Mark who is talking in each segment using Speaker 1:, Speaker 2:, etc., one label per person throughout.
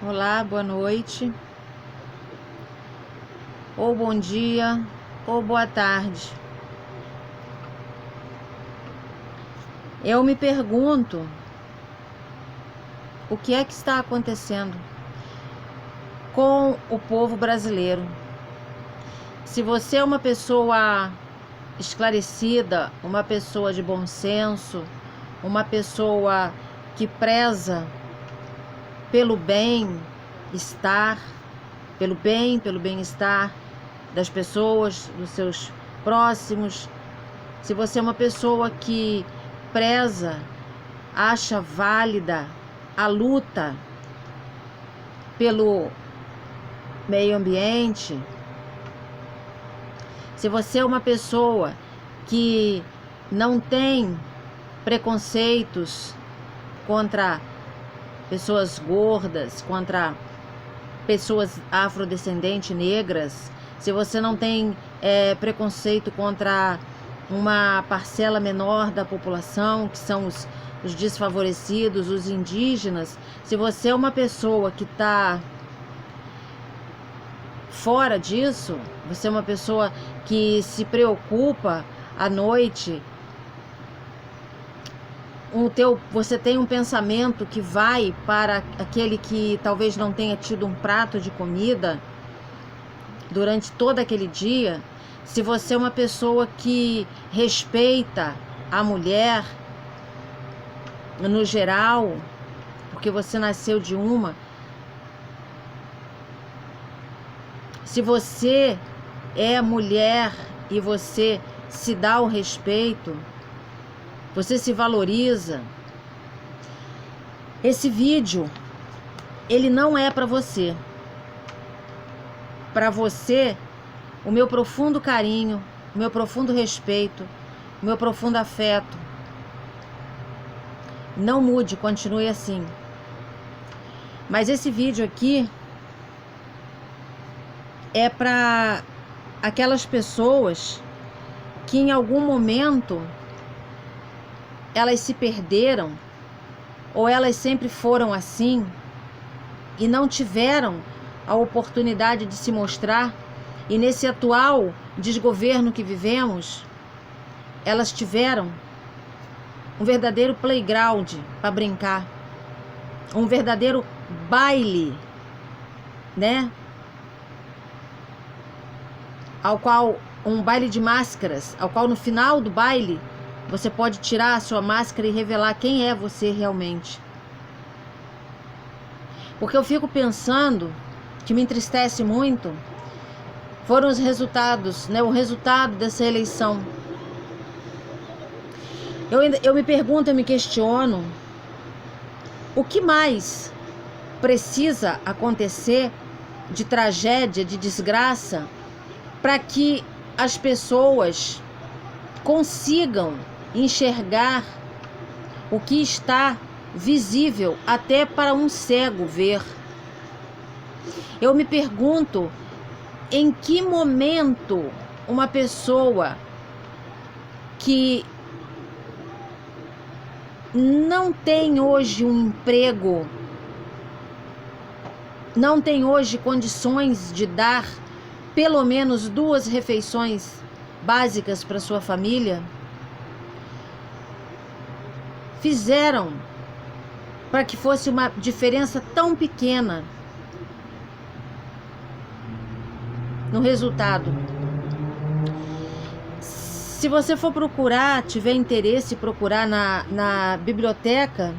Speaker 1: Olá, boa noite, ou bom dia, ou boa tarde. Eu me pergunto o que é que está acontecendo com o povo brasileiro. Se você é uma pessoa esclarecida, uma pessoa de bom senso, uma pessoa que preza pelo bem-estar, pelo bem-estar das pessoas, dos seus próximos, se você é uma pessoa que preza, acha válida a luta pelo meio ambiente, se você é uma pessoa que não tem preconceitos contra pessoas gordas, contra pessoas afrodescendentes, negras, se você não tem preconceito contra uma parcela menor da população, que são os desfavorecidos, os indígenas, se você é uma pessoa que está fora disso, você é uma pessoa que se preocupa à noite, você tem um pensamento que vai para aquele que talvez não tenha tido um prato de comida durante todo aquele dia, se você é uma pessoa que respeita a mulher no geral, porque você nasceu de uma, se você é mulher e você se dá o respeito, você se valoriza, esse vídeo, ele não é para você. Para você, o meu profundo carinho, o meu profundo respeito, o meu profundo afeto. Não mude, continue assim. Mas esse vídeo aqui é para aquelas pessoas que em algum momento elas se perderam, ou elas sempre foram assim e não tiveram a oportunidade de se mostrar, e nesse atual desgoverno que vivemos, elas tiveram um verdadeiro playground para brincar, um verdadeiro baile, né? Um baile de máscaras, ao qual no final do baile você pode tirar a sua máscara e revelar quem é você realmente. Porque eu fico pensando, que me entristece muito, foram os resultados, né? O resultado dessa eleição. Eu me pergunto, eu me questiono, o que mais precisa acontecer de tragédia, de desgraça, para que as pessoas consigam enxergar o que está visível até para um cego ver? Eu me pergunto, em que momento uma pessoa que não tem hoje um emprego, não tem hoje condições de dar pelo menos 2 refeições básicas para sua família, fizeram para que fosse uma diferença tão pequena no resultado. Se você for procurar, tiver interesse em procurar na biblioteca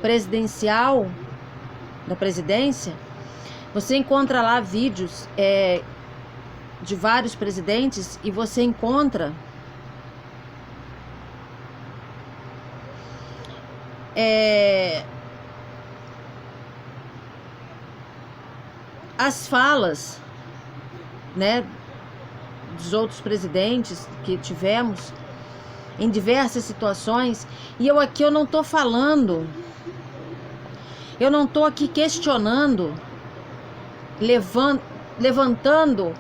Speaker 1: presidencial da presidência, você encontra lá vídeos de vários presidentes, e você encontra as falas, né, dos outros presidentes que tivemos em diversas situações. E eu não estou falando, eu não estou aqui questionando, levantando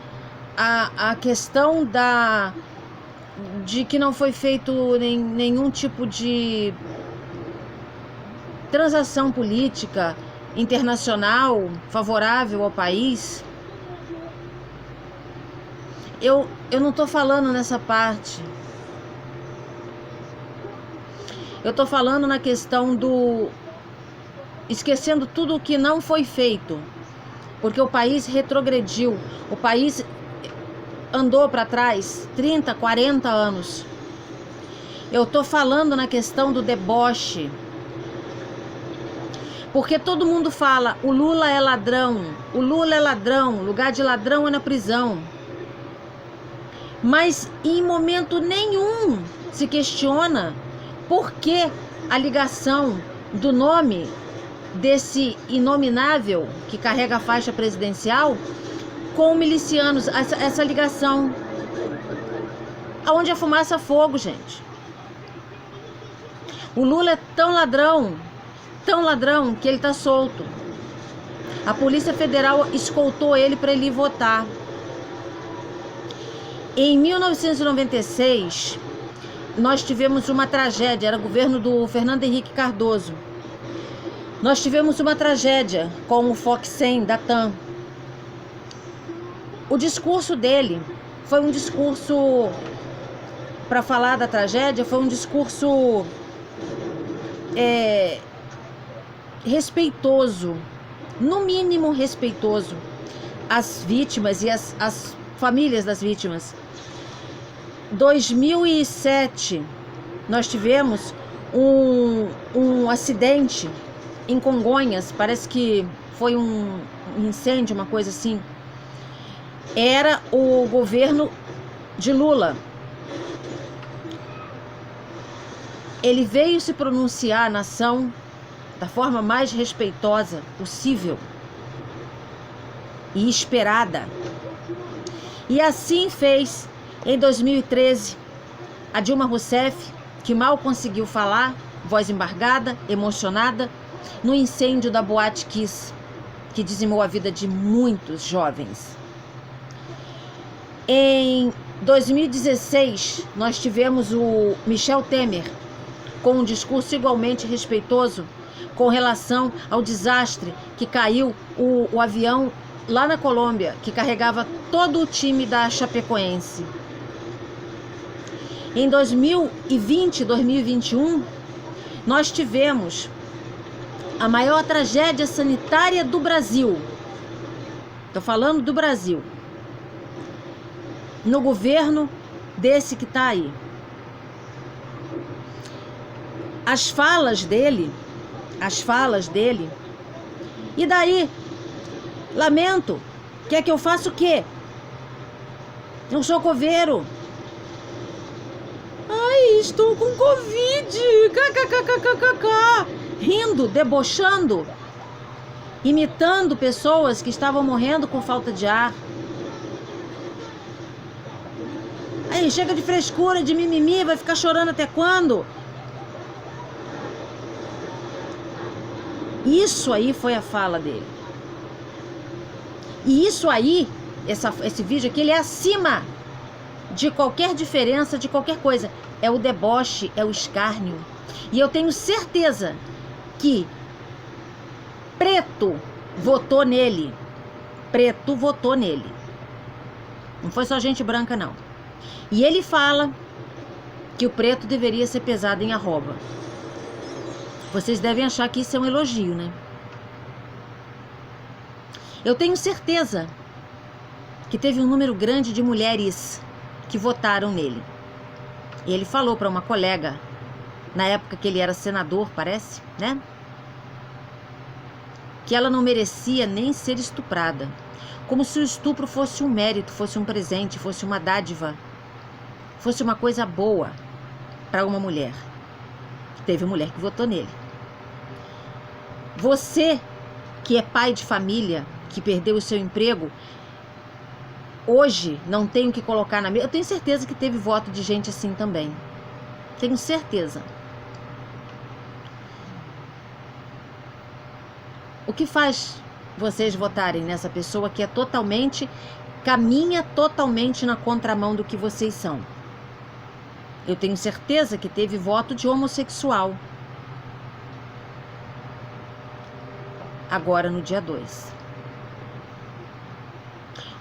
Speaker 1: a questão de que não foi feito nenhum tipo de transação política internacional favorável ao país. Eu não estou falando nessa parte. Eu estou falando na questão do... esquecendo tudo o que não foi feito. Porque o país retrogrediu. O país andou para trás 30, 40 anos. Eu estou falando na questão do deboche. Porque todo mundo fala, o Lula é ladrão, o Lula é ladrão, lugar de ladrão é na prisão. Mas em momento nenhum se questiona por que a ligação do nome desse inominável que carrega a faixa presidencial com milicianos, essa ligação. Aonde a fumaça, fogo, gente. O Lula é tão ladrão que ele tá solto. A Polícia Federal escoltou ele para ele ir votar. Em 1996, nós tivemos uma tragédia, era governo do Fernando Henrique Cardoso. Nós tivemos uma tragédia com o Fox 100 da TAM. O discurso dele foi um discurso, para falar da tragédia, foi um discurso respeitoso, no mínimo respeitoso, às vítimas e às famílias das vítimas. 2007, nós tivemos um acidente em Congonhas, parece que foi um incêndio, uma coisa assim. Era o governo de Lula. Ele veio se pronunciar à nação da forma mais respeitosa possível e esperada. E assim fez em 2013 a Dilma Rousseff, que mal conseguiu falar, voz embargada, emocionada, no incêndio da Boate Kiss, que dizimou a vida de muitos jovens. Em 2016, nós tivemos o Michel Temer, com um discurso igualmente respeitoso com relação ao desastre que caiu o avião lá na Colômbia, que carregava todo o time da Chapecoense. Em 2020, 2021, nós tivemos a maior tragédia sanitária do Brasil. Estou falando do Brasil. No governo desse que está aí. As falas dele, e daí? Lamento, quer que eu faça o quê? Eu sou coveiro. Ai, estou com Covid, kkkkkk, rindo, debochando, imitando pessoas que estavam morrendo com falta de ar. Aí, chega de frescura, de mimimi, vai ficar chorando até quando? Isso aí foi a fala dele. E isso aí, esse vídeo aqui, ele é acima de qualquer diferença, de qualquer coisa. É o deboche, é o escárnio. E eu tenho certeza que preto votou nele. Preto votou nele. Não foi só gente branca, não. E ele fala que o preto deveria ser pesado em arroba. Vocês devem achar que isso é um elogio, né? Eu tenho certeza que teve um número grande de mulheres que votaram nele. E ele falou para uma colega, na época que ele era senador, parece, né? Que ela não merecia nem ser estuprada. Como se o estupro fosse um mérito, fosse um presente, fosse uma dádiva, fosse uma coisa boa para uma mulher. Teve mulher que votou nele. Você que é pai de família, que perdeu o seu emprego, hoje não tem o que colocar na mesa. Eu tenho certeza que teve voto de gente assim também. Tenho certeza. O que faz vocês votarem nessa pessoa que é caminha totalmente na contramão do que vocês são? Eu tenho certeza que teve voto de homossexual. agora no dia 2.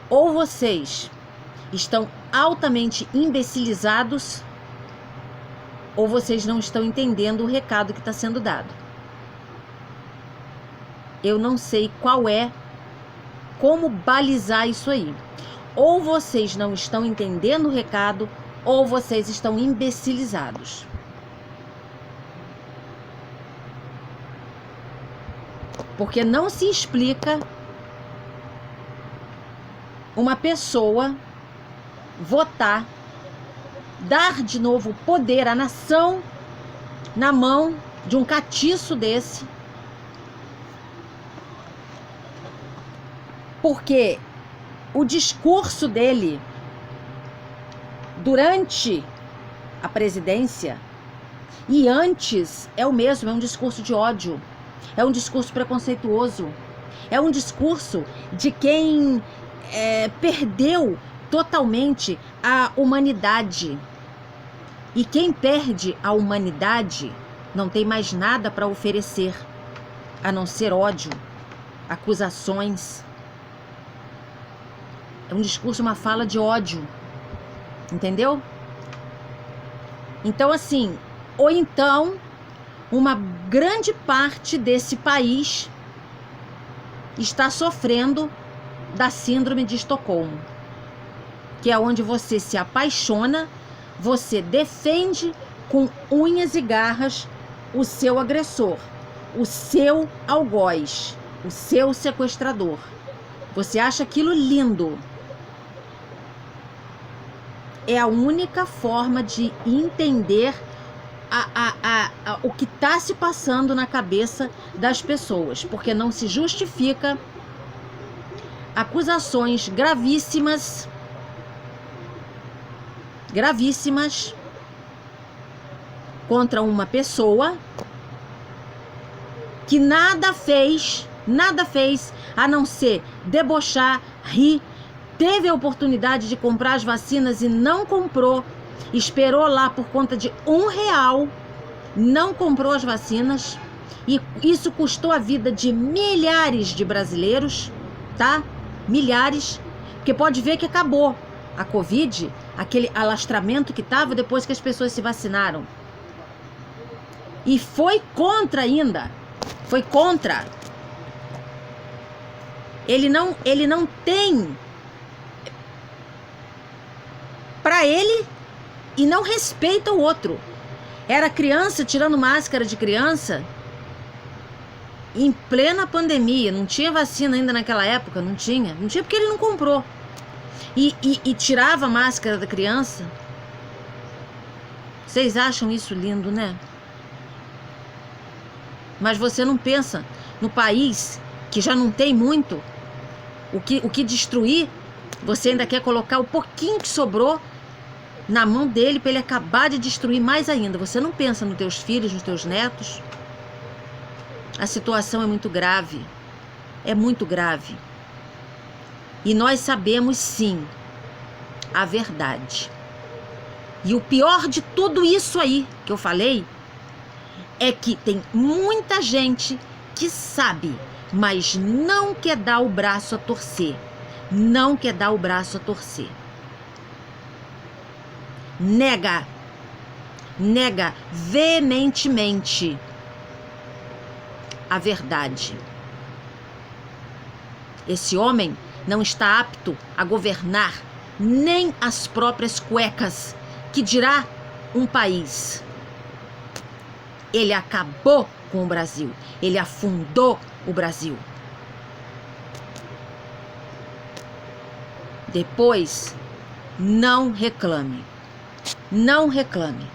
Speaker 1: Ou vocês estão altamente imbecilizados, ou vocês não estão entendendo o recado que está sendo dado. Eu não sei como balizar isso aí. Ou vocês não estão entendendo o recado, ou vocês estão imbecilizados. Porque não se explica uma pessoa votar, dar de novo poder à nação na mão de um catiço desse. Porque o discurso dele durante a presidência e antes é o mesmo, é um discurso de ódio, é um discurso preconceituoso, é um discurso de quem perdeu totalmente a humanidade. E quem perde a humanidade não tem mais nada para oferecer, a não ser ódio, acusações. É um discurso, uma fala de ódio, entendeu? Então, assim, ou então, uma grande parte desse país está sofrendo da síndrome de Estocolmo, que é onde você se apaixona, você defende com unhas e garras o seu agressor, o seu algoz, o seu sequestrador. Você acha aquilo lindo. É a única forma de entender o que está se passando na cabeça das pessoas, porque não se justifica acusações gravíssimas contra uma pessoa que nada fez a não ser debochar, rir. Teve a oportunidade de comprar as vacinas e não comprou, esperou lá por conta de R$1, não comprou as vacinas, e isso custou a vida de milhares de brasileiros, tá? Milhares, porque pode ver que acabou a Covid, aquele alastramento que estava depois que as pessoas se vacinaram. E foi contra ainda, foi contra. Ele não tem para ele e não respeita o outro. Era criança tirando máscara de criança em plena pandemia, não tinha vacina ainda naquela época, não tinha porque ele não comprou. E tirava a máscara da criança. Vocês acham isso lindo, né? Mas você não pensa no país que já não tem muito o que destruir. Você ainda quer colocar o pouquinho que sobrou na mão dele para ele acabar de destruir mais ainda. Você não pensa nos teus filhos, nos teus netos. A situação é muito grave. É muito grave. E nós sabemos sim a verdade. E o pior de tudo isso aí que eu falei é que tem muita gente que sabe, mas não quer dar o braço a torcer. Não quer dar o braço a torcer. Nega veementemente a verdade. Esse homem não está apto a governar nem as próprias cuecas, que dirá um país. Ele acabou com o Brasil, ele afundou o Brasil. Depois, não reclame. Não reclame.